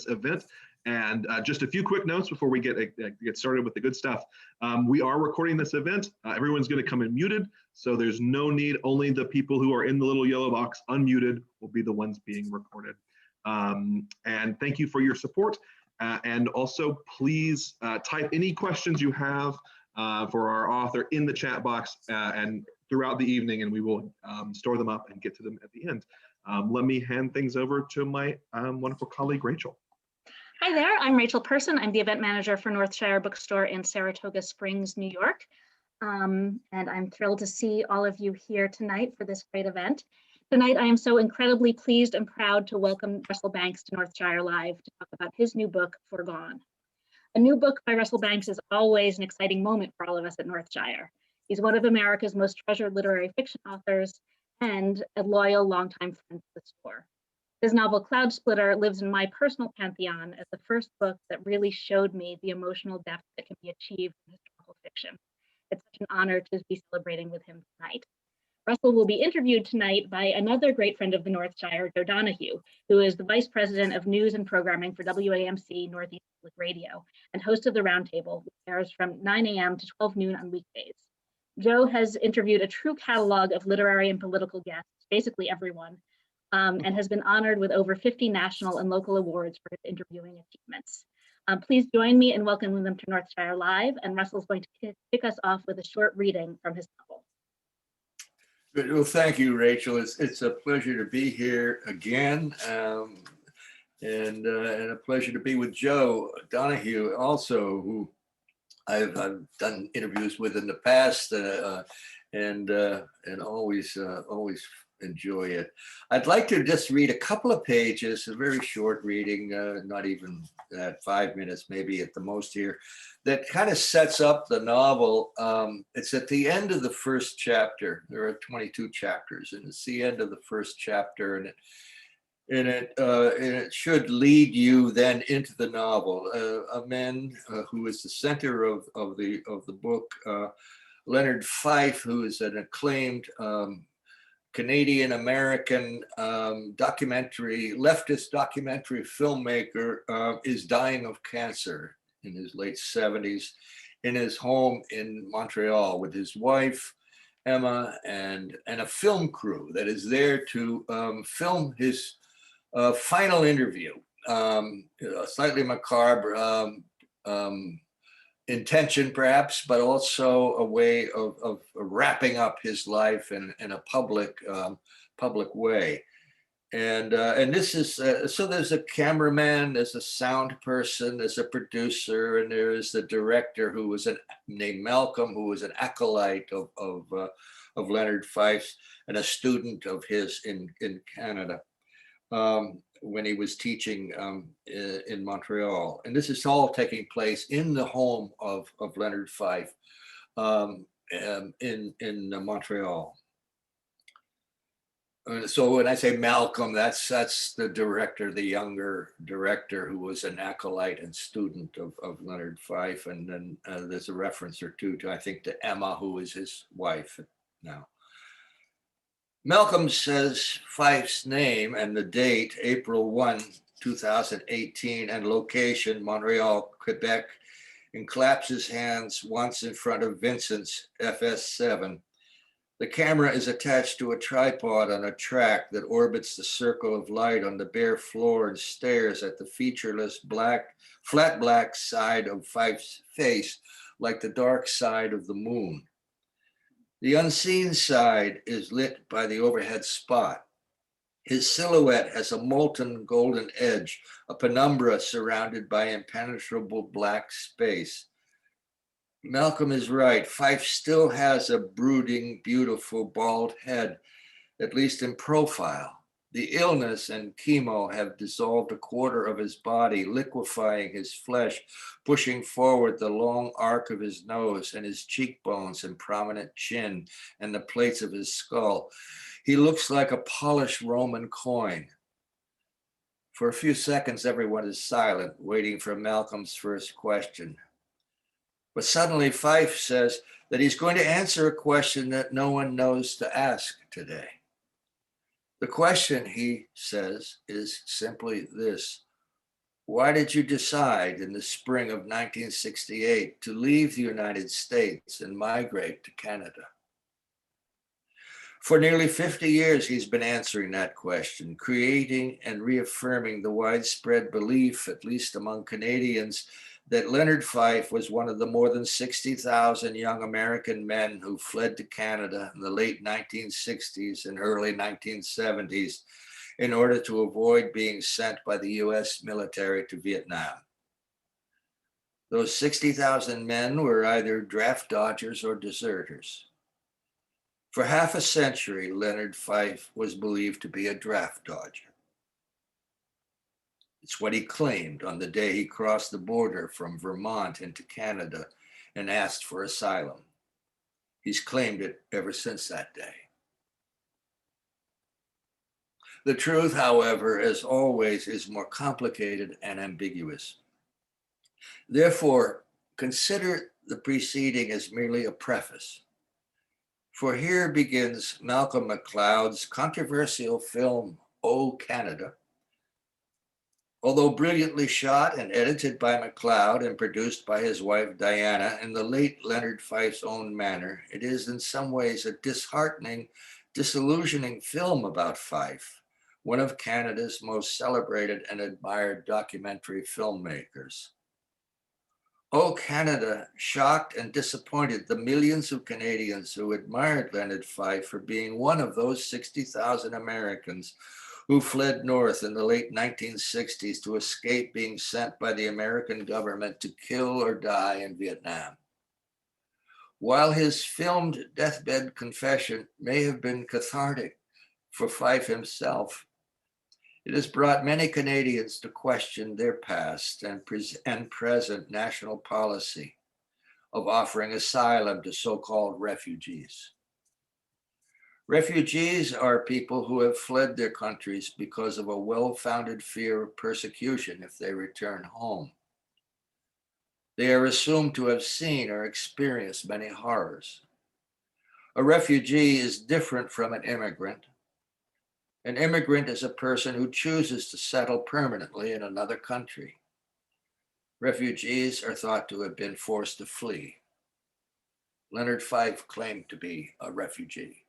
event. And just a few quick notes before we get started with the good stuff. We are recording this event. Everyone's going to come in muted, so there's no need. Only the people who are in the little yellow box unmuted will be the ones being recorded. And thank you for your support. And also, please type any questions you have for our author in the chat box and throughout the evening, and we will store them up and get to them at the end. Let me hand things over to my wonderful colleague, Rachel. Hi there, I'm Rachel Person. I'm the event manager for Northshire Bookstore in Saratoga Springs, New York. And I'm thrilled to see all of you here tonight for this great event. Tonight, I am so incredibly pleased and proud to welcome Russell Banks to Northshire Live to talk about his new book, Foregone. A new book by Russell Banks is always an exciting moment for all of us at Northshire. He's one of America's most treasured literary fiction authors and a loyal longtime friend to the store. His novel Cloud Splitter lives in my personal pantheon as the first book that really showed me the emotional depth that can be achieved in historical fiction. It's such an honor to be celebrating with him tonight. Russell will be interviewed tonight by another great friend of the Northshire, Joe Donahue, who is the Vice President of News and Programming for WAMC Northeast Public Radio and host of the Roundtable, which airs from 9 a.m. to 12 noon on weekdays. Joe has interviewed a true catalog of literary and political guests, basically everyone, and has been honored with over 50 national and local awards for his interviewing achievements. Please join me in welcoming them to Northshire Live, and Russell's going to kick us off with a short reading from his novel. Good. Well, thank you, Rachel. It's a pleasure to be here again, and a pleasure to be with Joe Donahue also, who I've done interviews with in the past, and always enjoy it. I'd like to just read a couple of pages, a very short reading, not even 5 minutes, maybe at the most here, that kind of sets up the novel. It's at the end of the first chapter. There are 22 chapters, and it's the end of the first chapter, and it should lead you then into the novel. A man who is the center of the book, Leonard Fife, who is an acclaimed Canadian-American leftist documentary filmmaker, is dying of cancer in his late 70s in his home in Montreal with his wife, Emma, and a film crew that is there to film his final interview. Slightly macabre intention perhaps, but also a way of wrapping up his life in a public way. And this is, so there's a cameraman, there's a sound person, there's a producer, and there is the director who was named Malcolm, who was an acolyte of Leonard Fife's and a student of his in Canada. When he was teaching in Montreal. And this is all taking place in the home of Leonard Fife in Montreal. So when I say Malcolm, that's the director, the younger director, who was an acolyte and student of Leonard Fife. And then there's a reference or two to, I think, to Emma, who is his wife now. Malcolm says Fife's name and the date, April 1, 2018, and location, Montreal, Quebec, and claps his hands once in front of Vincent's FS7. The camera is attached to a tripod on a track that orbits the circle of light on the bare floor and stares at the featureless flat black side of Fife's face like the dark side of the moon. The unseen side is lit by the overhead spot. His silhouette has a molten golden edge, a penumbra surrounded by impenetrable black space. Malcolm is right. Fife still has a brooding, beautiful, bald head, at least in profile. The illness and chemo have dissolved a quarter of his body, liquefying his flesh, pushing forward the long arc of his nose and his cheekbones and prominent chin and the plates of his skull. He looks like a polished Roman coin. For a few seconds, everyone is silent, waiting for Malcolm's first question. But suddenly Fife says that he's going to answer a question that no one knows to ask today. The question, he says, is simply this: Why did you decide in the spring of 1968 to leave the United States and migrate to Canada? For nearly 50 years, he's been answering that question, creating and reaffirming the widespread belief, at least among Canadians, that Leonard Fife was one of the more than 60,000 young American men who fled to Canada in the late 1960s and early 1970s in order to avoid being sent by the US military to Vietnam. Those 60,000 men were either draft dodgers or deserters. For half a century, Leonard Fife was believed to be a draft dodger. It's what he claimed on the day he crossed the border from Vermont into Canada and asked for asylum. He's claimed it ever since that day. The truth, however, as always, is more complicated and ambiguous. Therefore, consider the preceding as merely a preface. For here begins Malcolm McLeod's controversial film, Oh, Canada. Although brilliantly shot and edited by McLeod and produced by his wife Diana in the late Leonard Fife's own manner, it is in some ways a disheartening, disillusioning film about Fife, one of Canada's most celebrated and admired documentary filmmakers. Oh, Canada shocked and disappointed the millions of Canadians who admired Leonard Fife for being one of those 60,000 Americans who fled north in the late 1960s to escape being sent by the American government to kill or die in Vietnam. While his filmed deathbed confession may have been cathartic for Fife himself, it has brought many Canadians to question their past and present national policy of offering asylum to so-called refugees. Refugees are people who have fled their countries because of a well-founded fear of persecution if they return home. They are assumed to have seen or experienced many horrors. A refugee is different from an immigrant. An immigrant is a person who chooses to settle permanently in another country. Refugees are thought to have been forced to flee. Leonard Fife claimed to be a refugee.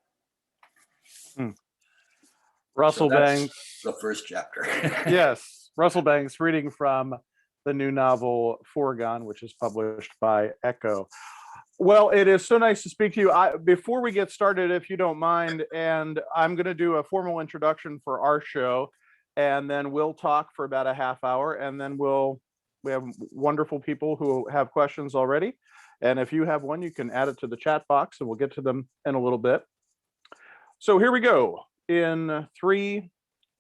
Russell Banks. The first chapter. Yes, Russell Banks reading from the new novel Foregone, which is published by Echo. Well, it is so nice to speak to you. Before we get started, if you don't mind, and I'm going to do a formal introduction for our show, and then we'll talk for about a half hour, and then we have wonderful people who have questions already. And if you have one, you can add it to the chat box, and we'll get to them in a little bit. So here we go. In 3,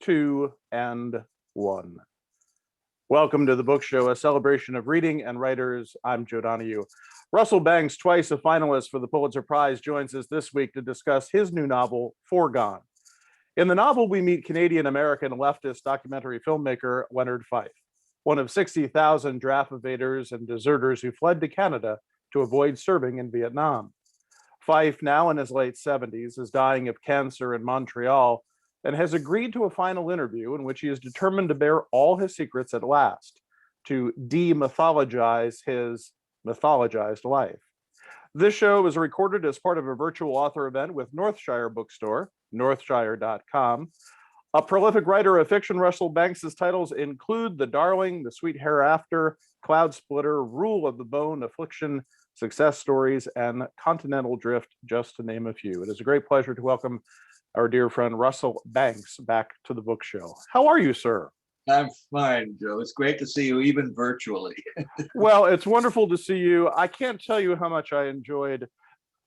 2, and 1. Welcome to the Book Show, a celebration of reading and writers. I'm Joe Donahue. Russell Banks, twice a finalist for the Pulitzer Prize, joins us this week to discuss his new novel, Foregone. In the novel, we meet Canadian-American leftist documentary filmmaker Leonard Fife, one of 60,000 draft evaders and deserters who fled to Canada to avoid serving in Vietnam. Fife, now in his late 70s, is dying of cancer in Montreal and has agreed to a final interview in which he is determined to bare all his secrets at last, to demythologize his mythologized life. This show is recorded as part of a virtual author event with Northshire Bookstore, northshire.com. A prolific writer of fiction, Russell Banks' titles include The Darling, The Sweet Hereafter, Cloud Splitter, Rule of the Bone, Affliction, Success Stories, and Continental Drift, just to name a few. It is a great pleasure to welcome our dear friend Russell Banks back to the Book Show. How are you, sir? I'm fine, Joe. It's great to see you, even virtually. Well, it's wonderful to see you. I can't tell you how much I enjoyed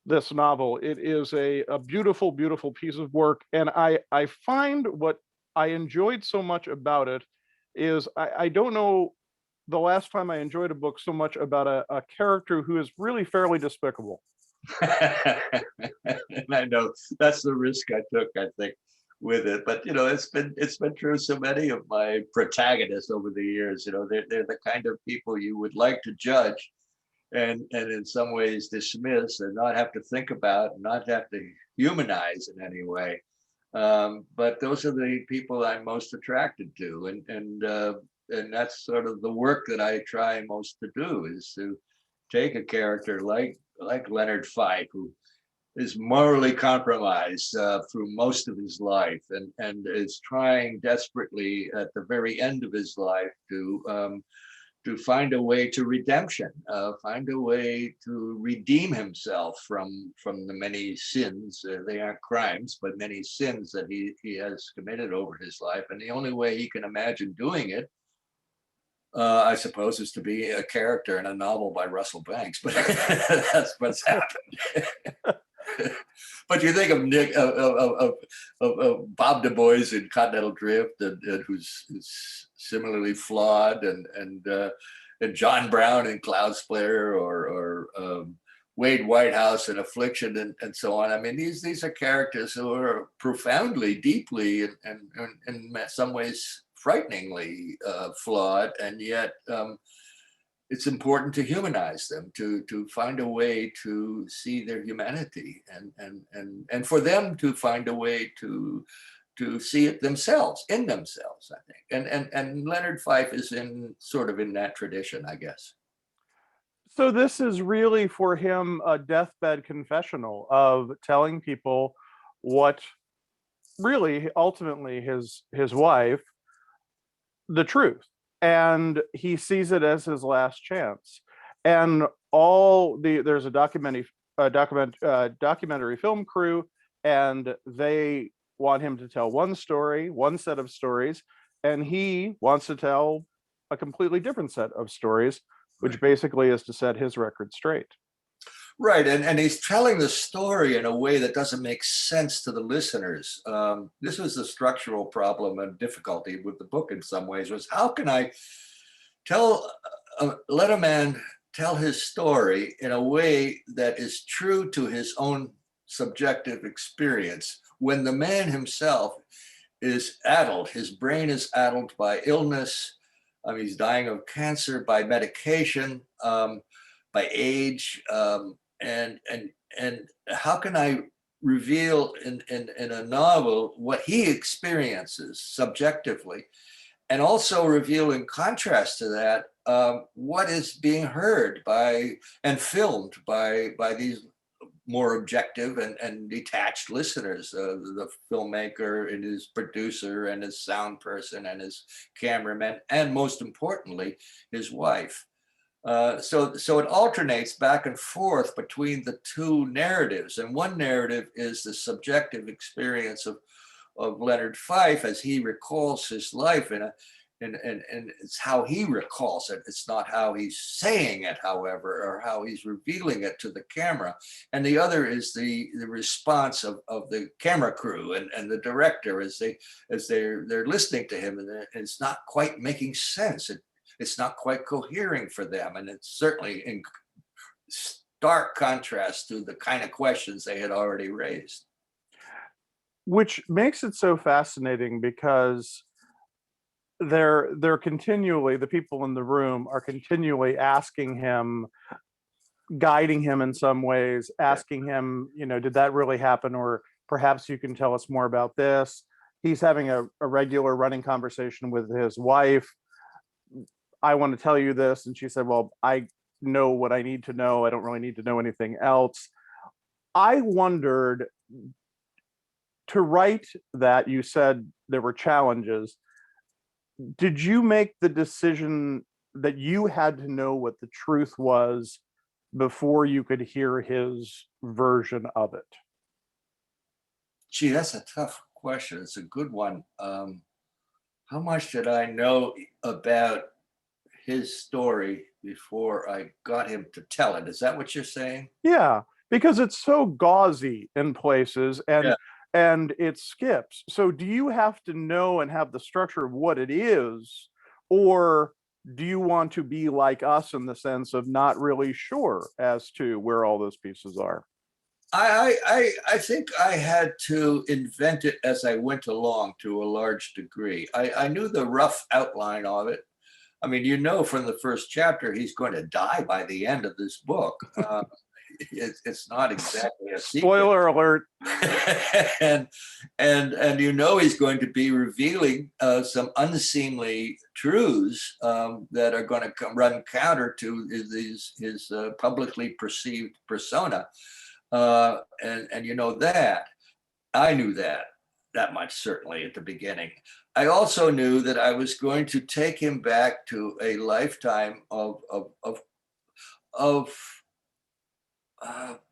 this novel. It is a beautiful, beautiful piece of work. And I find what I enjoyed so much about it is I don't know the last time I enjoyed a book so much about a character who is really fairly despicable. And I know that's the risk I took, I think, with it. But it's been true. So many of my protagonists over the years, they're the kind of people you would like to judge, and in some ways dismiss, and not have to think about, and not have to humanize in any way. But those are the people I'm most attracted to, and that's sort of the work that I try most to do, is to take a character like Leonard Fyfe, who is morally compromised through most of his life, and is trying desperately at the very end of his life to find a way to redemption, find a way to redeem himself from the many sins. They aren't crimes, but many sins that he has committed over his life. And the only way he can imagine doing it, I suppose, is to be a character in a novel by Russell Banks. But that's what's happened. But you think of Nick, of Bob Du Bois in Continental Drift, and who's similarly flawed, and John Brown in Cloud Splayer, or Wade Whitehouse in Affliction, and so on. I mean, these are characters who are profoundly, deeply, and in some ways frighteningly flawed, and yet it's important to humanize them, to find a way to see their humanity, and for them to find a way to see it themselves, in themselves, I think. And Leonard Fyfe is sort of in that tradition, I guess. So this is really for him a deathbed confessional of telling people what really ultimately his wife, the truth. And he sees it as his last chance. And there's a documentary film crew, and they want him to tell one story, one set of stories, and he wants to tell a completely different set of stories, which basically is to set his record straight. Right, and he's telling the story in a way that doesn't make sense to the listeners. This was the structural problem and difficulty with the book in some ways, was how can I let a man tell his story in a way that is true to his own subjective experience when the man himself is addled, his brain is addled by illness, he's dying of cancer, by medication, by age, and how can I reveal in a novel what he experiences subjectively, and also reveal in contrast to that what is being heard by and filmed by these more objective and detached listeners, the filmmaker and his producer and his sound person and his cameraman, and most importantly, his wife. So it alternates back and forth between the two narratives. And one narrative is the subjective experience of Leonard Fyfe as he recalls his life, and it's how he recalls it. It's not how he's saying it, however, or how he's revealing it to the camera. And the other is the response of the camera crew and the director as they're listening to him, and it's not quite making sense. It's not quite cohering for them. And it's certainly in stark contrast to the kind of questions they had already raised. Which makes it so fascinating, because they're continually, the people in the room are continually asking him, guiding him in some ways, asking him, did that really happen? Or perhaps you can tell us more about this. He's having a regular running conversation with his wife. I want to tell you this. And she said, well, I know what I need to know. I don't really need to know anything else. I wondered, to write that, you said there were challenges. Did you make the decision that you had to know what the truth was before you could hear his version of it? Gee, that's a tough question. It's a good one. How much did I know about his story before I got him to tell it? Is that what you're saying? Yeah, because it's so gauzy in places, and it skips. So do you have to know and have the structure of what it is, or do you want to be like us in the sense of not really sure as to where all those pieces are? I think I had to invent it as I went along to a large degree. I knew the rough outline of it. I mean, from the first chapter, he's going to die by the end of this book. it's not exactly a secret. Spoiler alert. and you know he's going to be revealing some unseemly truths that are going to run counter to his publicly perceived persona. And you know that. I knew that much certainly at the beginning. I also knew that I was going to take him back to a lifetime of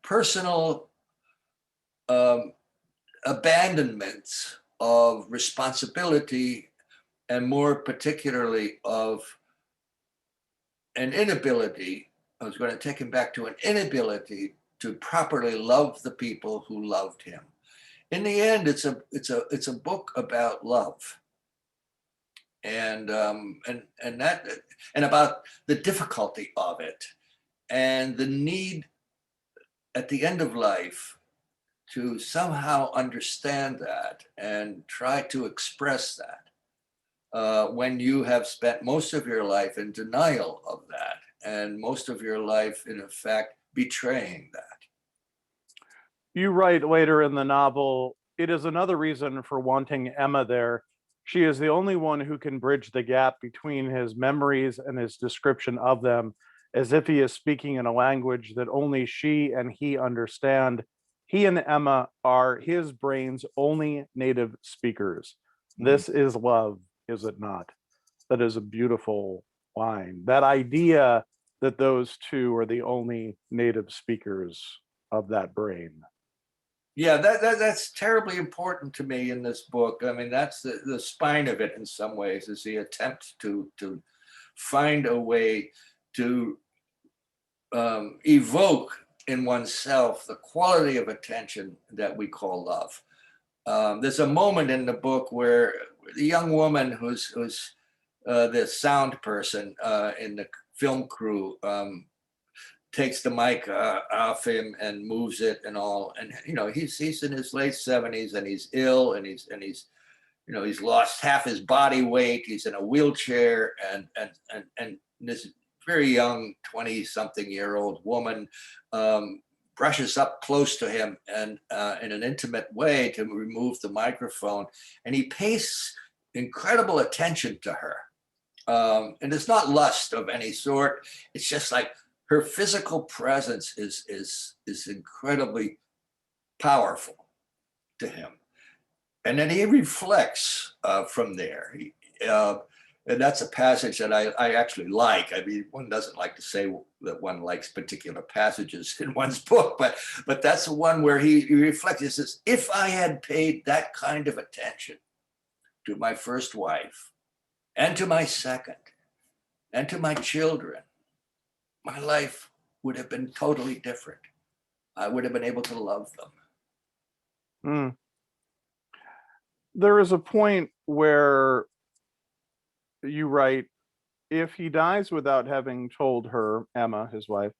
personal abandonments of responsibility, and more particularly of an inability. I was going to take him back to an inability to properly love the people who loved him. In the end, it's a book about love, and about the difficulty of it, and the need at the end of life to somehow understand that and try to express that when you have spent most of your life in denial of that, and most of your life, in effect, betraying that. You write later in the novel, it is another reason for wanting Emma there. She is the only one who can bridge the gap between his memories and his description of them, as if he is speaking in a language that only she and he understand. He and Emma are his brain's only native speakers. This is love, is it not? That is a beautiful line. That idea that those two are the only native speakers of that brain. Yeah, that's terribly important to me in this book. I mean, that's the spine of it in some ways, is the attempt to find a way to evoke in oneself the quality of attention that we call love. There's a moment in the book where the young woman who's the sound person in the film crew takes the mic off him and moves it and all. And, you know, he's in his late 70s and he's ill, and he's you know, he's lost half his body weight. He's in a wheelchair, and this very young 20-something-year-old woman brushes up close to him and in an intimate way to remove the microphone. And he pays incredible attention to her. And it's not lust of any sort. It's just like her physical presence is incredibly powerful to him. And then he reflects from there. And that's a passage that I actually like. I mean, one doesn't like to say that one likes particular passages in one's book, but that's the one where he reflects. He says, if I had paid that kind of attention to my first wife, and to my second, and to my children, my life would have been totally different. I would have been able to love them. There is a point where you write, if he dies without having told her, Emma, his wife,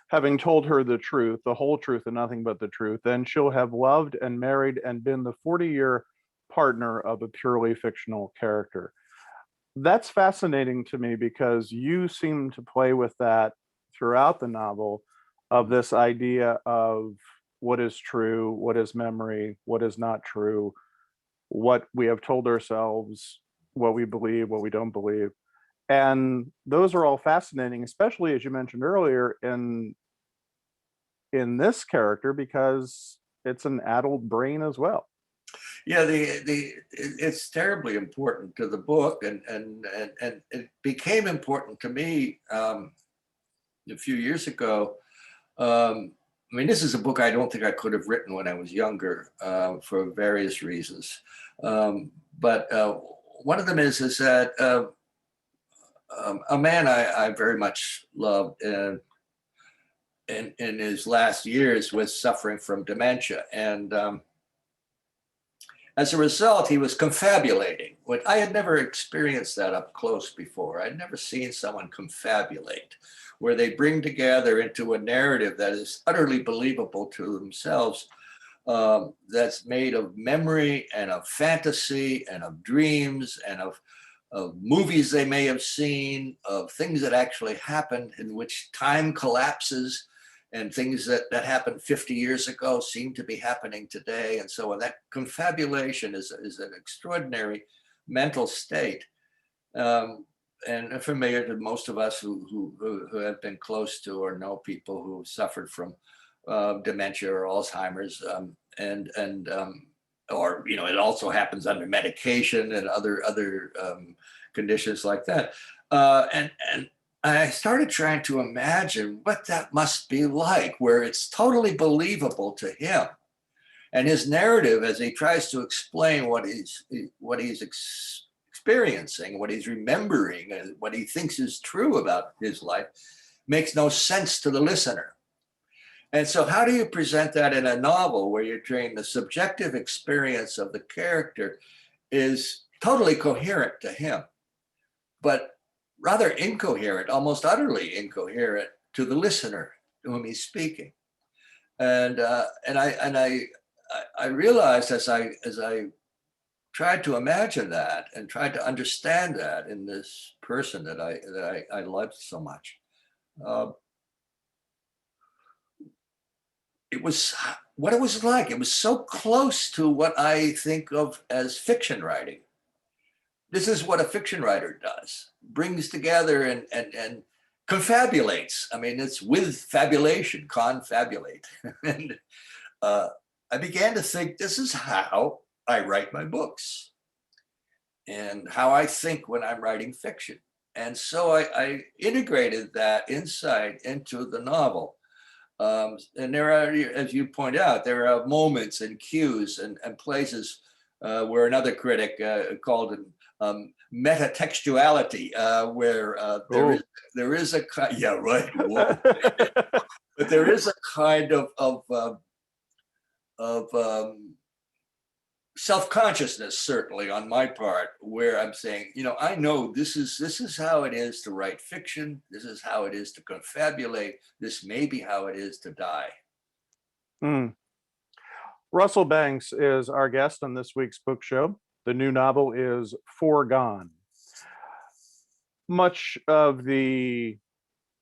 having told her the truth, the whole truth and nothing but the truth, then she'll have loved and married and been the 40-year partner of a purely fictional character. That's fascinating to me, because you seem to play with that throughout the novel, of this idea of what is true, what is memory, what is not true, what we have told ourselves, what we believe, what we don't believe. And those are all fascinating, especially as you mentioned earlier in this character, because it's an adult brain as well. Yeah, it's terribly important to the book, and it became important to me a few years ago. I mean, this is a book I don't think I could have written when I was younger for various reasons. But one of them is that a man I very much loved in his last years was suffering from dementia. And as a result, he was confabulating. I had never experienced that up close before. I'd never seen someone confabulate, where they bring together into a narrative that is utterly believable to themselves, that's made of memory and of fantasy and of dreams and of movies they may have seen, of things that actually happened, in which time collapses and things that happened 50 years ago seem to be happening today, and so on. That confabulation is an extraordinary mental state, and familiar to most of us who have been close to or know people who suffered from dementia or Alzheimer's, or it also happens under medication and other conditions like that, and I started trying to imagine what that must be like, where it's totally believable to him, and his narrative as he tries to explain what he's experiencing, what he's remembering, and what he thinks is true about his life makes no sense to the listener. And so how do you present that in a novel where you're saying the subjective experience of the character is totally coherent to him, but rather incoherent, almost utterly incoherent to the listener to whom he's speaking? And I realized as I tried to imagine that and tried to understand that in this person that I loved so much, it was what it was like. It was so close to what I think of as fiction writing. This is what a fiction writer does, brings together and confabulates. I mean, it's with fabulation, confabulate. And I began to think, this is how I write my books and how I think when I'm writing fiction. And so I integrated that insight into the novel. And there are, as you point out, there are moments and cues and places where another critic called it metatextuality, where there is a yeah, right, but there is a kind of self-consciousness, certainly on my part, where I'm saying, I know this is how it is to write fiction. This is how it is to confabulate. This may be how it is to die. Russell Banks is our guest on this week's book show. The new novel is Foregone. Much of the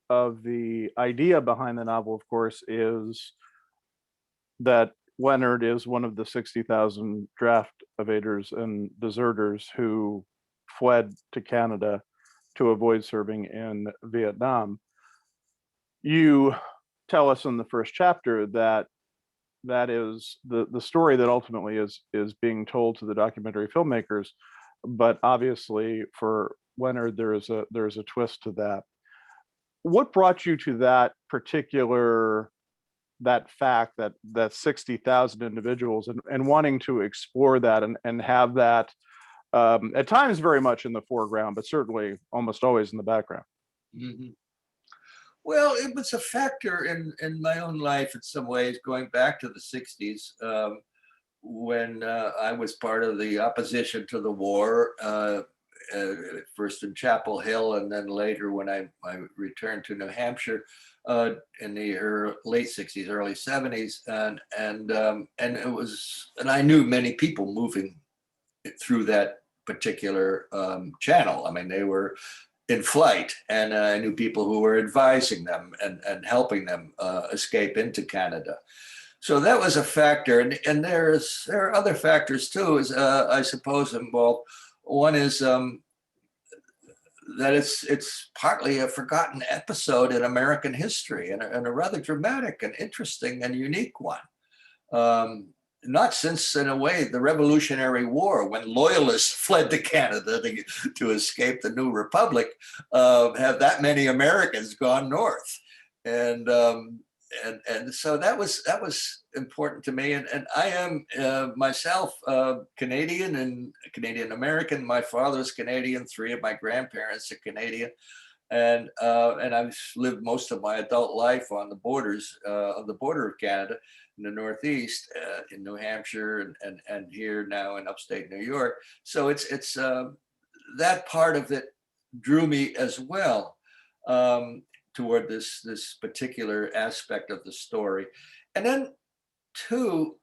idea behind the novel, of course, is that Leonard is one of the 60,000 draft evaders and deserters who fled to Canada to avoid serving in Vietnam. You tell us in the first chapter that is the story that ultimately is being told to the documentary filmmakers, but obviously for Leonard there is a twist to that. What brought you to that fact that 60,000 individuals and wanting to explore that and have that at times very much in the foreground, but certainly almost always in the background? Mm-hmm. Well, it was a factor in my own life in some ways, going back to the 60s, when I was part of the opposition to the war, first in Chapel Hill, and then later when I returned to New Hampshire in the late 60s, early 70s, and I knew many people moving through that particular channel. I mean, they were in flight, and I knew people who were advising them and helping them escape into Canada. So that was a factor, and there are other factors too, I suppose, involved. One is that it's partly a forgotten episode in American history, and a rather dramatic and interesting and unique one. Not since, in a way, the Revolutionary War, when loyalists fled to Canada to escape the new republic, have that many Americans gone north, and so that was important to me. And I am myself Canadian and Canadian American. My father's Canadian. 3 of my grandparents are Canadian. And I've lived most of my adult life on the border of Canada, in the Northeast, in New Hampshire, and here now in upstate New York. So it's that part of it drew me as well toward this particular aspect of the story. And then too,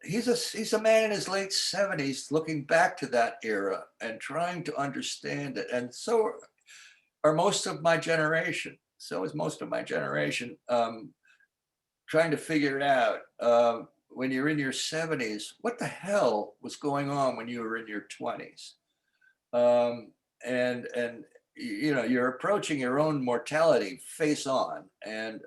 he's a man in his late 70s looking back to that era and trying to understand it. And so are most of my generation. So is most of my generation. trying to figure it out. When you're in your 70s, what the hell was going on when you were in your 20s? And you know, you're approaching your own mortality face on, and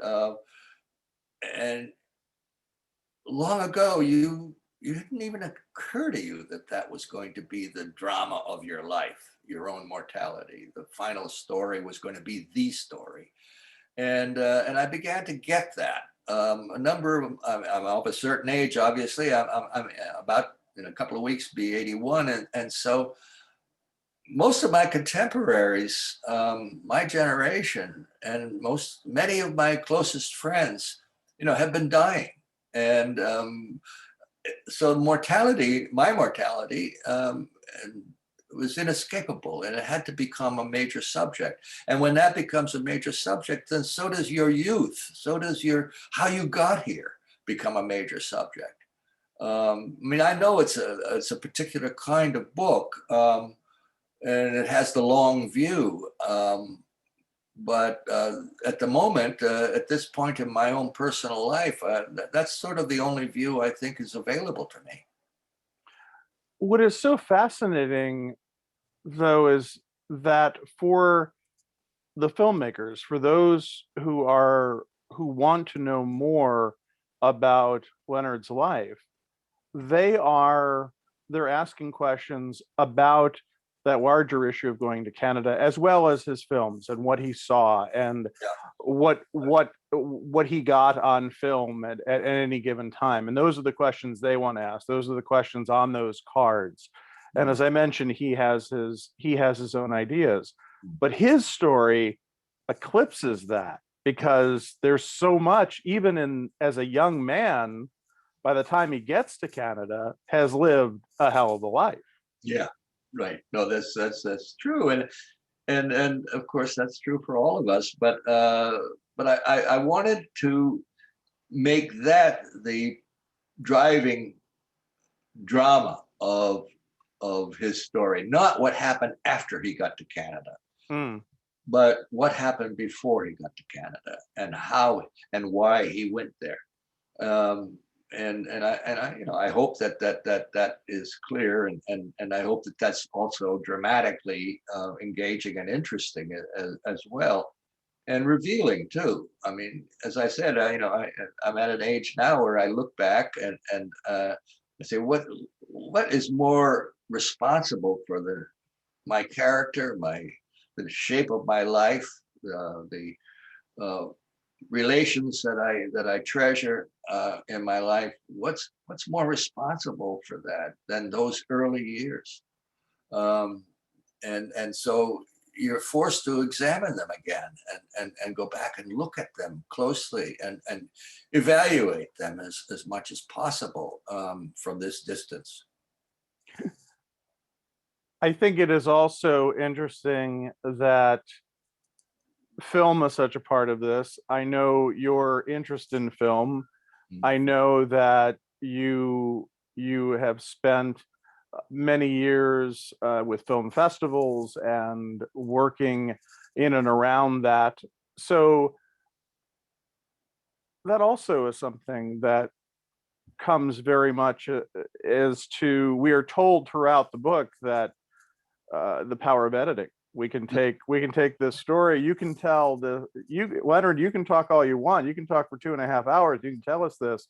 long ago, you didn't even occur to you that that was going to be the drama of your life, your own mortality. The final story was going to be the story, and I began to get that. A number of I'm of a certain age, obviously. I'm about in a couple of weeks be 81, and so most of my contemporaries, my generation, and many of my closest friends, you know, have been dying, and so mortality, my mortality, was inescapable, and it had to become a major subject. And when that becomes a major subject, then so does your youth, so does your how you got here become a major subject. I mean, I know it's a particular kind of book. And it has the long view. But at the moment, at this point in my own personal life, that's sort of the only view I think is available to me. What is so fascinating, though, is that for the filmmakers, for those who want to know more about Leonard's life, they're asking questions about that larger issue of going to Canada, as well as his films and what he saw and what he got on film at any given time. And those are the questions they want to ask. Those are the questions on those cards. And as I mentioned, he has his own ideas, but his story eclipses that because there's so much, even as a young man, by the time he gets to Canada, has lived a hell of a life. Yeah. Right. No, that's true, and of course that's true for all of us. But I wanted to make that the driving drama of his story, not what happened after he got to Canada, but what happened before he got to Canada and how and why he went there. And I you know, I hope that is clear, and I hope that that's also dramatically engaging and interesting as well, and revealing too. I mean, as I said, you know, I'm at an age now where I look back and I say, what is more responsible for my character, the shape of my life, the relations that I treasure in my life. What's more responsible for that than those early years? And so you're forced to examine them again and go back and look at them closely and evaluate them as much as possible from this distance. I think it is also interesting that film is such a part of this. I know your interest in film. I know that you have spent many years with film festivals and working in and around that. So that also is something that comes very much as to, we are told throughout the book that the power of editing. We can take this story. You can tell Leonard, you can talk all you want. You can talk for 2.5 hours. You can tell us this.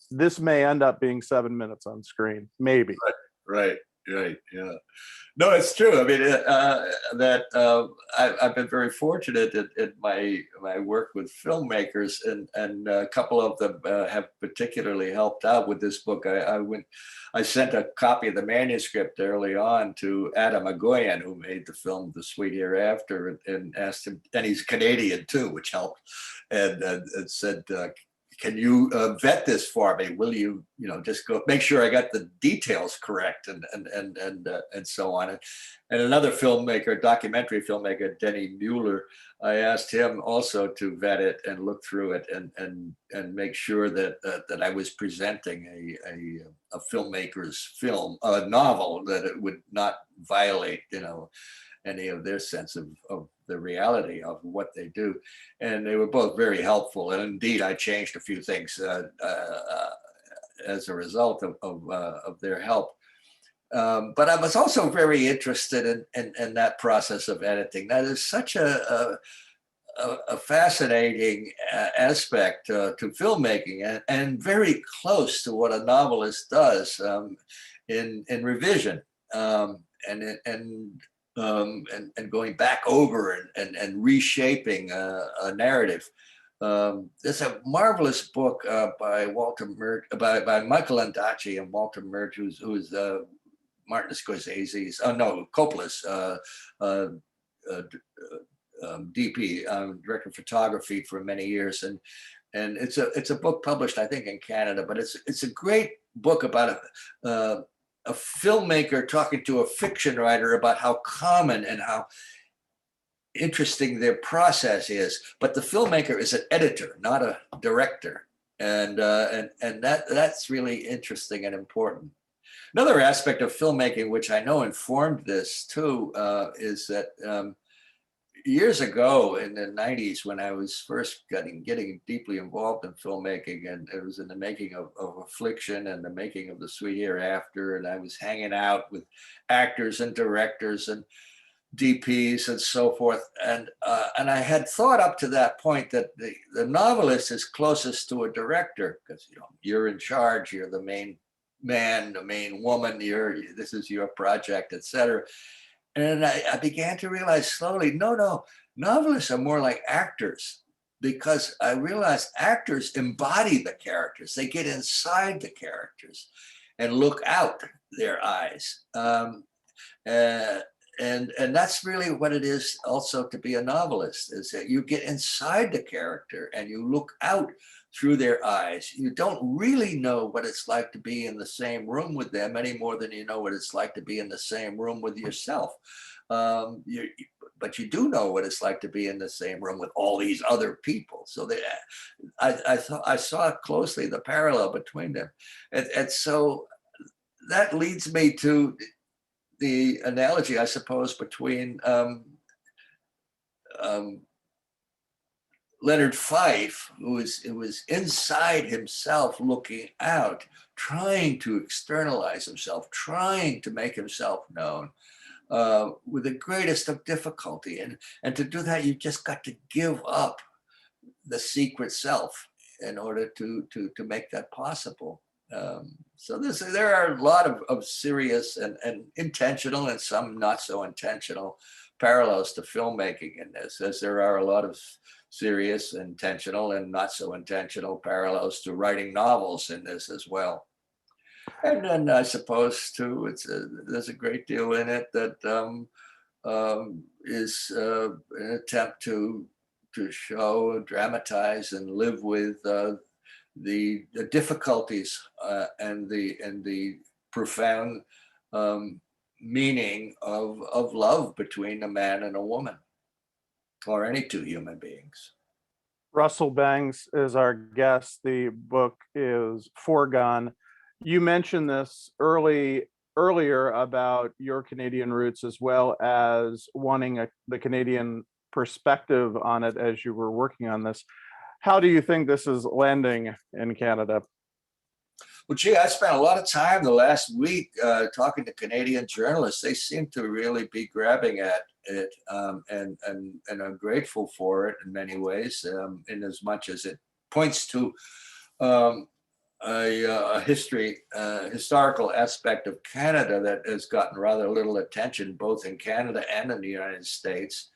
This may end up being 7 minutes on screen, maybe. Right. Yeah. No, it's true. I mean, I've been very fortunate in my work with filmmakers, and a couple of them have particularly helped out with this book. I sent a copy of the manuscript early on to Adam Agoyan, who made the film The Sweet Hereafter, and asked him, and he's Canadian too, which helped, and said, can you vet this for me? Will you, just go make sure I got the details correct, and so on. And another filmmaker, documentary filmmaker, Denny Mueller, I asked him also to vet it and look through it and make sure that I was presenting a filmmaker's film, a novel, that it would not violate, any of their sense of the reality of what they do. And they were both very helpful. And indeed, I changed a few things as a result of their help. But I was also very interested in that process of editing. That is such a fascinating aspect to filmmaking, and very close to what a novelist does in revision, and going back over and reshaping a narrative. There's a marvelous book by by Michael Ondaatje and Walter Murch, who's Martin Scorsese's, Coppola's DP, director of photography for many years, and it's a book published, I think, in Canada, but it's a great book about a filmmaker talking to a fiction writer about how common and how interesting their process is. But the filmmaker is an editor, not a director, and that's really interesting and important. Another aspect of filmmaking, which I know informed this too, is that years ago in the 90s, when I was first getting deeply involved in filmmaking, and it was in the making of Affliction and the making of The Sweet Hereafter, and I was hanging out with actors and directors and DPs and so forth, and I had thought up to that point that the novelist is closest to a director, because you're in charge, you're the main man, the main woman, this is your project, etc. And I began to realize slowly, no, novelists are more like actors, because I realized actors embody the characters. They get inside the characters and look out their eyes. And that's really what it is also to be a novelist, is that you get inside the character and you look out through their eyes. You don't really know what it's like to be in the same room with them any more than you know what it's like to be in the same room with yourself. But you do know what it's like to be in the same room with all these other people. So I saw closely the parallel between them. And so that leads me to the analogy, I suppose, between Leonard Fife, who was inside himself looking out, trying to externalize himself, trying to make himself known with the greatest of difficulty. And to do that, you just got to give up the secret self in order to make that possible. So there are a lot of serious and intentional, and some not so intentional, parallels to filmmaking in this, as there are a lot of serious, intentional, and not so intentional parallels to writing novels in this as well. And then I suppose too, there's a great deal in it that is an attempt to show, dramatize, and live with the difficulties and the profound meaning of love between a man and a woman, or any two human beings. Russell Bangs is our guest. The book is Foregone. You mentioned this earlier about your Canadian roots, as well as wanting the Canadian perspective on it as you were working on this. How do you think this is landing in Canada? Well, gee, I spent a lot of time the last week talking to Canadian journalists. They seem to really be grabbing at it, and I'm grateful for it in many ways, in as much as it points to a historical aspect of Canada that has gotten rather little attention, both in Canada and in the United States.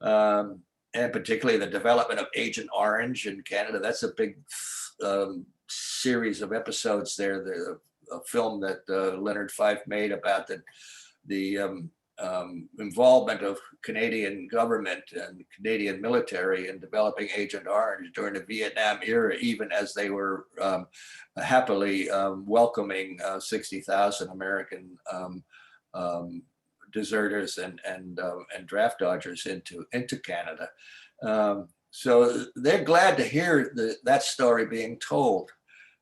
And particularly the development of Agent Orange in Canada. That's a big series of episodes there, a film that Leonard Fife made about the involvement of Canadian government and Canadian military in developing Agent Orange during the Vietnam era, even as they were happily welcoming 60,000 American deserters and draft dodgers into Canada. So they're glad to hear that story being told.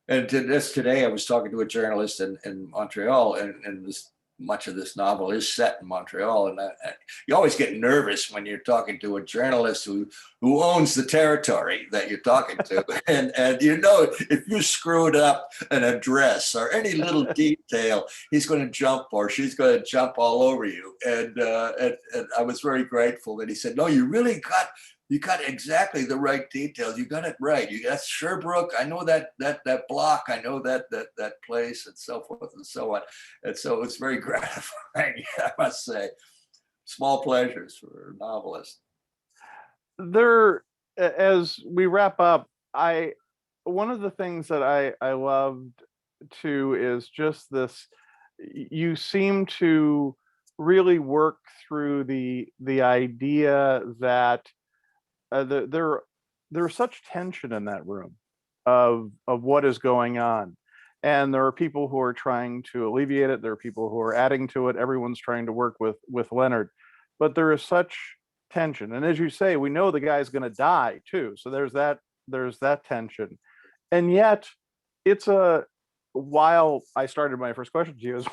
And today I was talking to a journalist in Montreal, and was much of this novel is set in Montreal, and you always get nervous when you're talking to a journalist who owns the territory that you're talking to, and if you screwed up an address or any little detail, he's going to jump or she's going to jump all over you. And I was very grateful that he said, "No, you really got exactly the right details. You got it right. That's Sherbrooke. I know that block. I know that place, and so forth and so on." And so it's very gratifying, I must say. Small pleasures for a novelist. There, as we wrap up, one of the things that I loved too is just this. You seem to really work through the idea that there's such tension in that room of what is going on, and there are people who are trying to alleviate it. There are people who are adding to it. Everyone's trying to work with Leonard, but there is such tension. And as you say, we know the guy's going to die too. So there's that tension, and yet it's while I started my first question to you is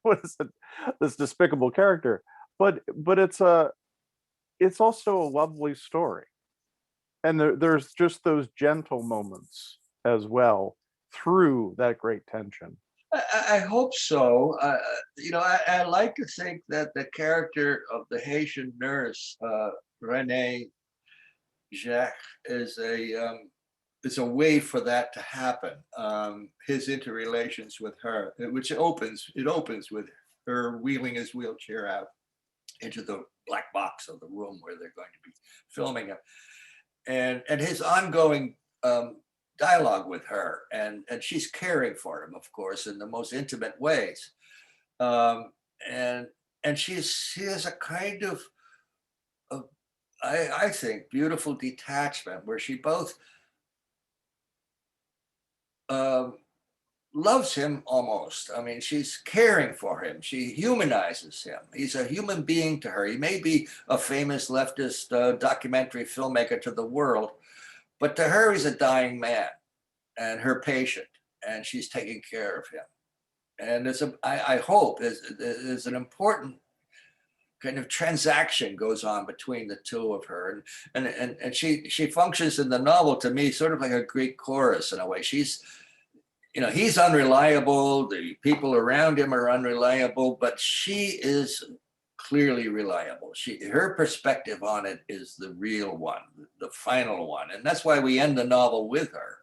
what is this despicable character, but it's also a lovely story. And there's just those gentle moments as well through that great tension. I hope so. I like to think that the character of the Haitian nurse, Renee Jacques, is a way for that to happen. His interrelations with her, which opens with her wheeling his wheelchair out into the black box of the room where they're going to be filming it. And his ongoing dialogue with her, and she's caring for him, of course, in the most intimate ways, and she has a kind of I think beautiful detachment where she both loves him almost. I mean, she's caring for him. She humanizes him. He's a human being to her. He may be a famous leftist documentary filmmaker to the world, but to her, he's a dying man and her patient, and she's taking care of him. And I hope there's an important kind of transaction goes on between the two of her, and she functions in the novel to me sort of like a Greek chorus in a way. She's, he's unreliable, the people around him are unreliable, but she is clearly reliable. Her perspective on it is the real one, the final one. And that's why we end the novel with her.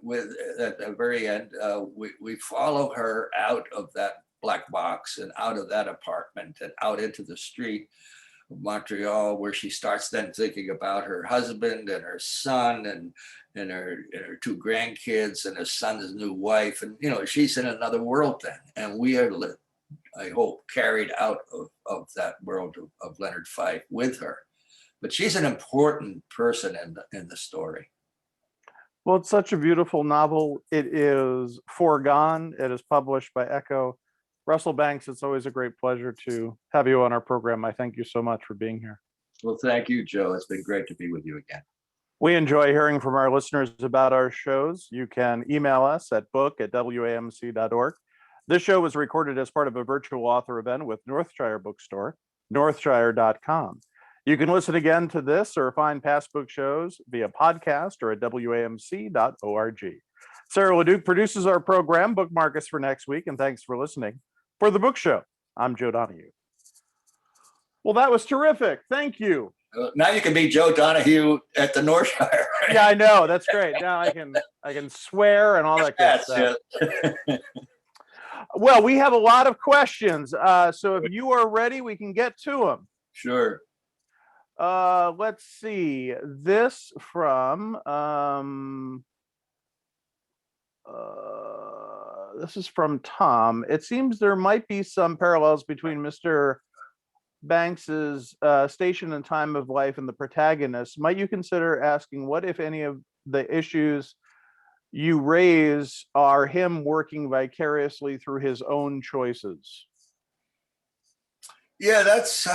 With at the very end, we follow her out of that black box and out of that apartment and out into the street of Montreal, where she starts then thinking about her husband and her son and her two grandkids and her son's new wife. And, she's in another world then. And we are, I hope, carried out of that world of Leonard Fyfe with her. But she's an important person in the story. Well, it's such a beautiful novel. It is Foregone. It is published by Echo. Russell Banks, it's always a great pleasure to have you on our program. I thank you so much for being here. Well, thank you, Joe. It's been great to be with you again. We enjoy hearing from our listeners about our shows. You can email us at book@wamc.org. This show was recorded as part of a virtual author event with Northshire Bookstore, northshire.com. You can listen again to this or find past book shows via podcast or at wamc.org. Sarah LeDuc produces our program. Bookmark us for next week, and thanks for listening. For The Book Show, I'm Joe Donahue. Well, that was terrific. Thank you. Now you can be Joe Donahue at the Northshire. Right? Yeah, I know. That's great. Now I can swear and all that good stuff. Yeah. Well, we have a lot of questions. So if you are ready, we can get to them. Sure. Let's see. This from this is from Tom. It seems there might be some parallels between Mr. Banks's station and time of life and the protagonist. Might you consider asking what, if any, of the issues you raise are him working vicariously through his own choices? Yeah, that's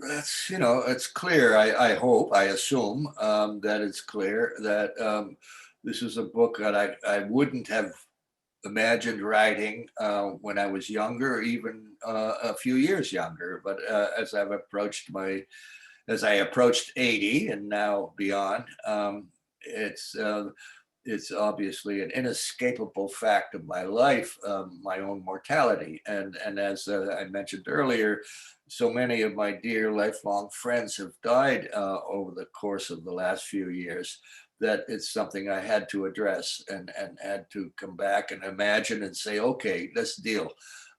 it's clear. I hope, I assume that it's clear that this is a book that I wouldn't have imagined writing when I was younger, or even a few years younger. But as I approached 80 and now beyond, it's obviously an inescapable fact of my life, my own mortality. And as I mentioned earlier, so many of my dear lifelong friends have died over the course of the last few years, that it's something I had to address and had to come back and imagine and say, okay, let's deal.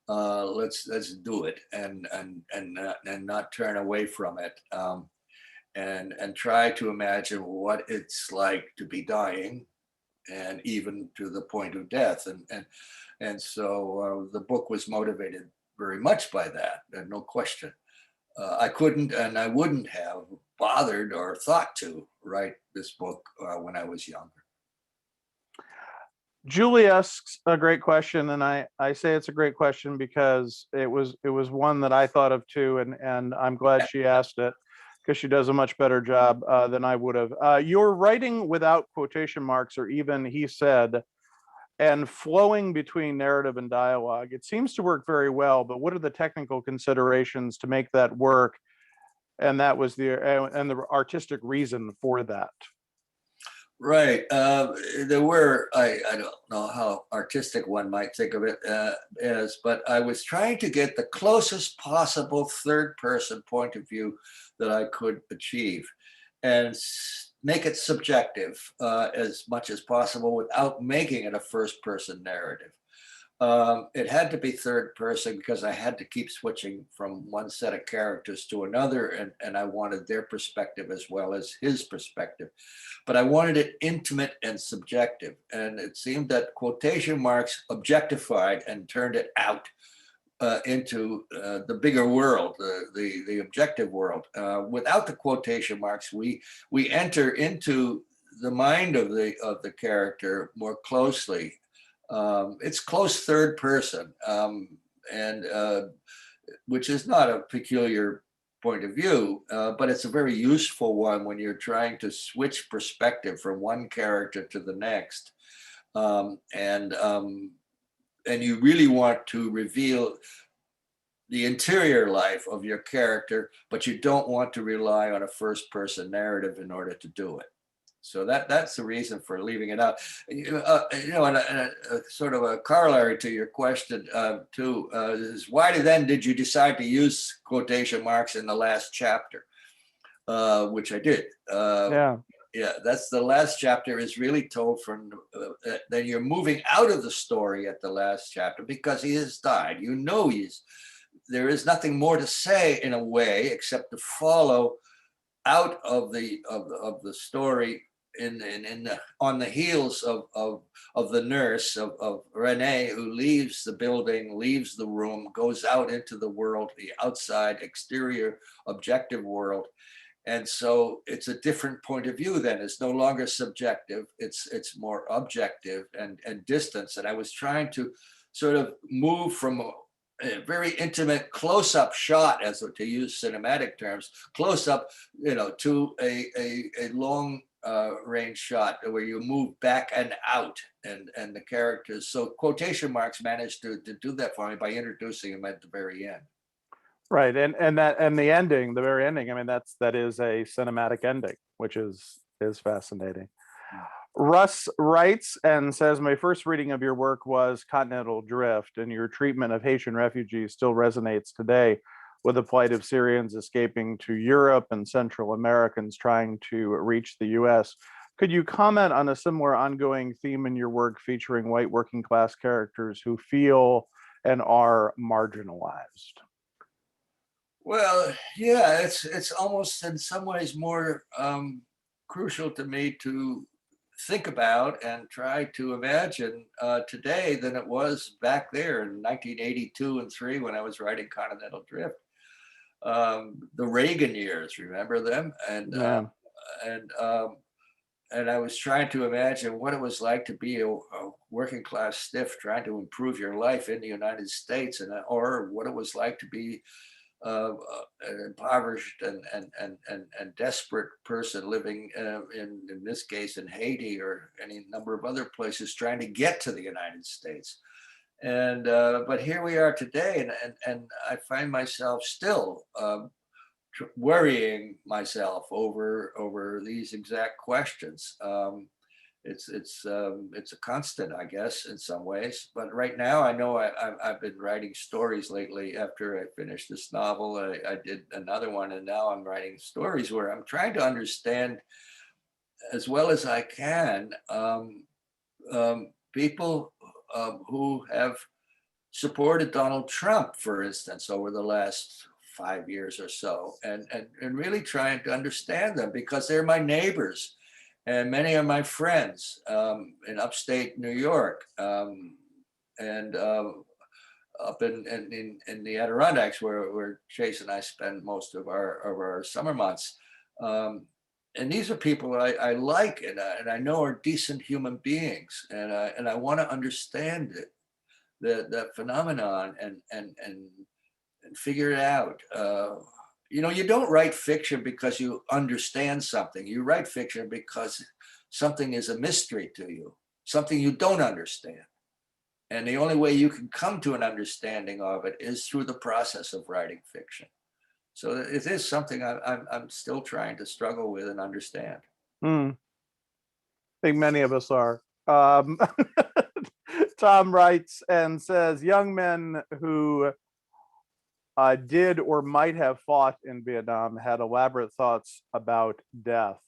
Let's do it and not turn away from it. And try to imagine what it's like to be dying, and even to the point of death. And so the book was motivated very much by that, and no question. I couldn't and I wouldn't have bothered or thought to write this book when I was younger. Julie asks a great question, and I say it's a great question because it was one that I thought of too, and I'm glad she asked it, because she does a much better job than I would have. You're writing without quotation marks, or even, he said, and flowing between narrative and dialogue. It seems to work very well, but what are the technical considerations to make that work? And that was the artistic reason for that. Right. There were, I don't know how artistic one might think of it as, but I was trying to get the closest possible third person point of view that I could achieve, and make it subjective as much as possible without making it a first person narrative. It had to be third person because I had to keep switching from one set of characters to another, and I wanted their perspective as well as his perspective. But I wanted it intimate and subjective, and it seemed that quotation marks objectified and turned it out into the bigger world, the objective world. Without the quotation marks, we enter into the mind of the character more closely. It's close third person, and which is not a peculiar point of view, but it's a very useful one when you're trying to switch perspective from one character to the next, and you really want to reveal the interior life of your character, but you don't want to rely on a first person narrative in order to do it. So that's the reason for leaving it out. And a sort of a corollary to your question too is, why then did you decide to use quotation marks in the last chapter, which I did. Yeah, that's the last chapter is really told from, then you're moving out of the story at the last chapter because he has died. You know, there is nothing more to say in a way except to follow out of the story on the heels of the nurse of Renee, who leaves the building, leaves the room, goes out into the world, the outside exterior objective world. And so it's a different point of view then. It's no longer subjective, it's more objective and distance. And I was trying to sort of move from a very intimate close-up shot, as to use cinematic terms, close-up, to a long range shot where you move back and out and the characters. So quotation marks managed to do that for me by introducing him at the very end. Right, and the ending, the very ending. I mean, that is a cinematic ending, which is fascinating. Russ writes and says, my first reading of your work was Continental Drift, and your treatment of Haitian refugees still resonates today with the plight of Syrians escaping to Europe and Central Americans trying to reach the US. Could you comment on a similar ongoing theme in your work featuring white working class characters who feel and are marginalized? Well, yeah, it's almost in some ways more crucial to me to think about and try to imagine today than it was back there in 1982 and 3 when I was writing Continental Drift. The Reagan years, remember them? And and I was trying to imagine what it was like to be a working class stiff trying to improve your life in the United States, or what it was like to be an impoverished and desperate person living in this case in Haiti or any number of other places trying to get to the United States. And but here we are today, and I find myself still worrying myself over these exact questions. It's a constant, I guess, in some ways. But right now, I know I've been writing stories lately. After I finished this novel, I did another one, and now I'm writing stories where I'm trying to understand as well as I can people who have supported Donald Trump, for instance, over the last 5 years or so, and really trying to understand them because they're my neighbors and many of my friends in upstate New York and up in the Adirondacks where Chase and I spend most of our summer months. And these are people I like and I know are decent human beings, and I want to understand it, that phenomenon, and figure it out. You know, you don't write fiction because you understand something. You write fiction because something is a mystery to you, something you don't understand. And the only way you can come to an understanding of it is through the process of writing fiction. So it is something I'm still trying to struggle with and understand. I think many of us are. Tom writes and says, young men who did or might have fought in Vietnam had elaborate thoughts about death.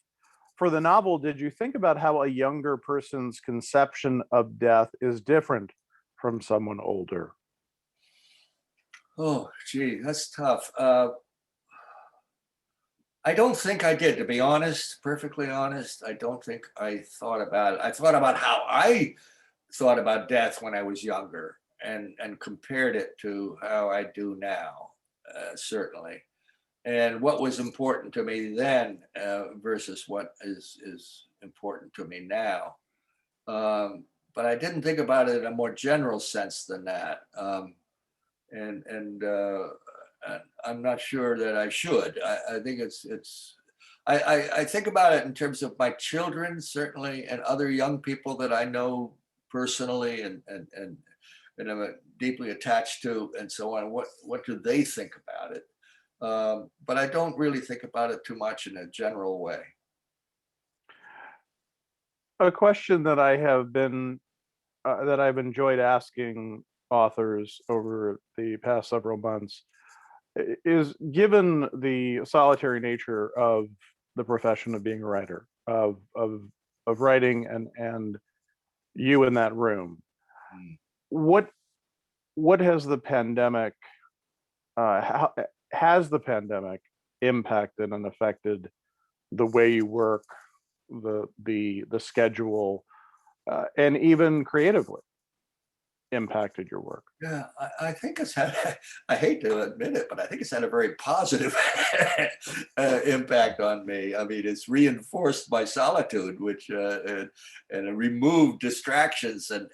For the novel, did you think about how a younger person's conception of death is different from someone older? Oh, gee, that's tough. I don't think I did, to be honest, perfectly honest. I don't think I thought about it. I thought about how I thought about death when I was younger and compared it to how I do now, certainly. And what was important to me then versus what is important to me now. But I didn't think about it in a more general sense than that. And I'm not sure that I should. I think I think about it in terms of my children, certainly, and other young people that I know personally and I'm deeply attached to, and so on. What do they think about it? But I don't really think about it too much in a general way. A question that I have been that I've enjoyed asking authors over the past several months is, given the solitary nature of the profession of being a writer, of writing and you in that room, what has the pandemic how has the pandemic impacted and affected the way you work, the schedule, and even creatively impacted your work? Yeah, I think it's had, I hate to admit it, but I think it's had a very positive impact on me. I mean, it's reinforced my solitude, which and removed distractions and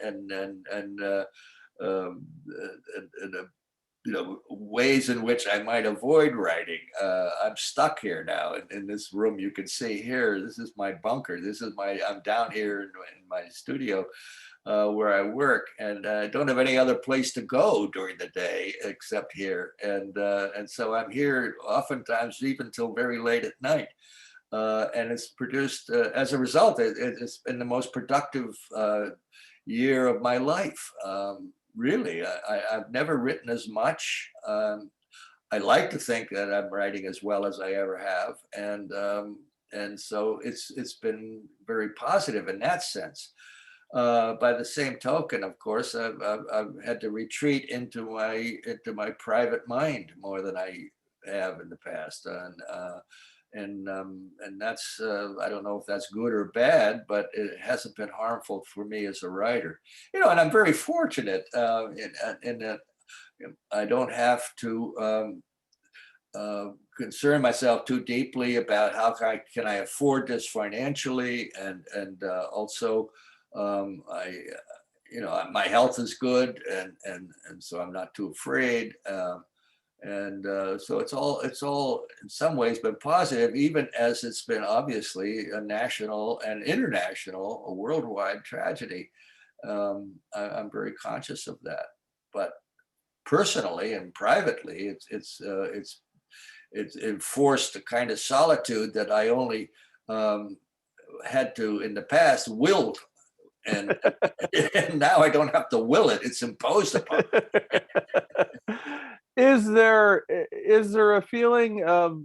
you know, ways in which I might avoid writing. I'm stuck here now in this room. You can see here, this is my bunker. This is I'm down here in my studio where I work, and I don't have any other place to go during the day except here. And so I'm here oftentimes even till very late at night. And it's produced, as a result, it's been the most productive year of my life. Really, I've never written as much. I like to think that I'm writing as well as I ever have, and so it's been very positive in that sense. By the same token, of course, I've had to retreat into my private mind more than I have in the past, and that's I don't know if that's good or bad, but it hasn't been harmful for me as a writer. You know, and I'm very fortunate in that I don't have to concern myself too deeply about how can I afford this financially, and also you know, my health is good, and so I'm not too afraid. And so it's all in some ways been positive, even as it's been obviously a national and international, a worldwide tragedy. I'm very conscious of that, but personally and privately, it's enforced a kind of solitude that I only had to in the past will, and now I don't have to will it; it's imposed upon me. Is there a feeling of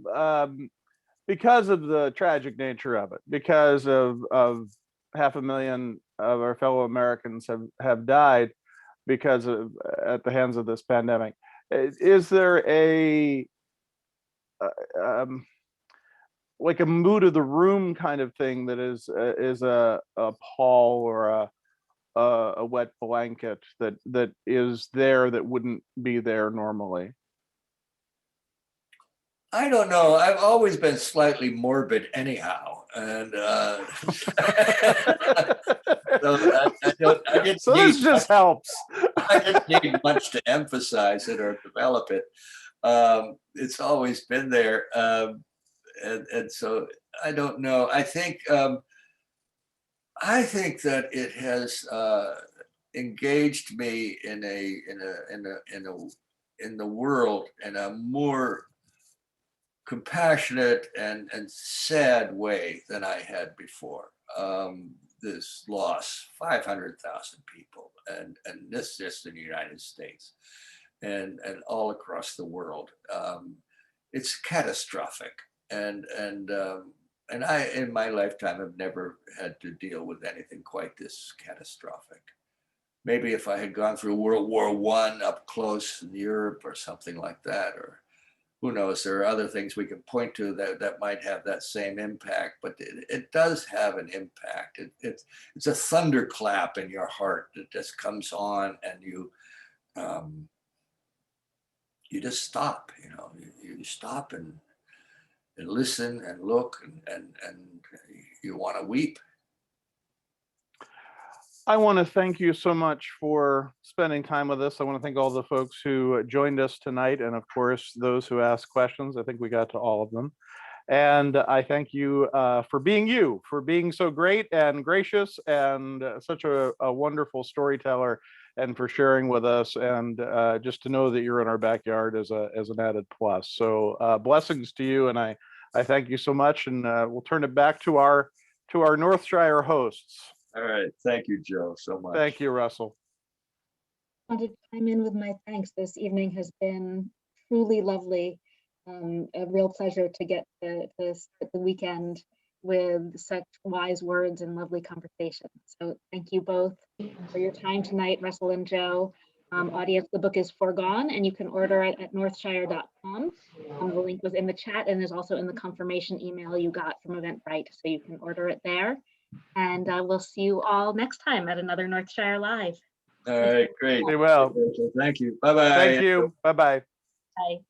because of the tragic nature of it, because of 500,000 of our fellow Americans have died because of at the hands of this pandemic? Is there a like a mood of the room kind of thing that is a pall or a wet blanket that is there that wouldn't be there normally? I don't know. I've always been slightly morbid anyhow. And so this just helps. I didn't need much to emphasize it or develop it. It's always been there. And so I don't know. I think that it has engaged me in the world in a more compassionate and sad way than I had before. This loss, 500,000 people, and this just in the United States, and all across the world. It's catastrophic, and I, in my lifetime, have never had to deal with anything quite this catastrophic. Maybe if I had gone through World War I up close in Europe or something like that, or who knows, there are other things we can point to that might have that same impact, but it does have an impact. It's a thunderclap in your heart that just comes on, and you just stop, you stop and listen and look, and you want to weep. I want to thank you so much for spending time with us. I want to thank all the folks who joined us tonight, and of course, those who asked questions. I think we got to all of them. And I thank you for being so great and gracious and such a wonderful storyteller, and for sharing with us, and just to know that you're in our backyard is an added plus. So blessings to you, and I thank you so much, and we'll turn it back to our Northshire hosts. All right. Thank you, Joe, so much. Thank you, Russell. I wanted to chime in with my thanks. This evening has been truly lovely. A real pleasure to get to start the weekend with such wise words and lovely conversation. So thank you both for your time tonight, Russell and Joe. Audience, the book is Foregone, and you can order it at northshire.com. The link was in the chat and is also in the confirmation email you got from Eventbrite, so you can order it there. And we'll see you all next time at another Northshire Live. All right, great. Be well. Thank you. Bye-bye. Thank you. Bye-bye. Bye.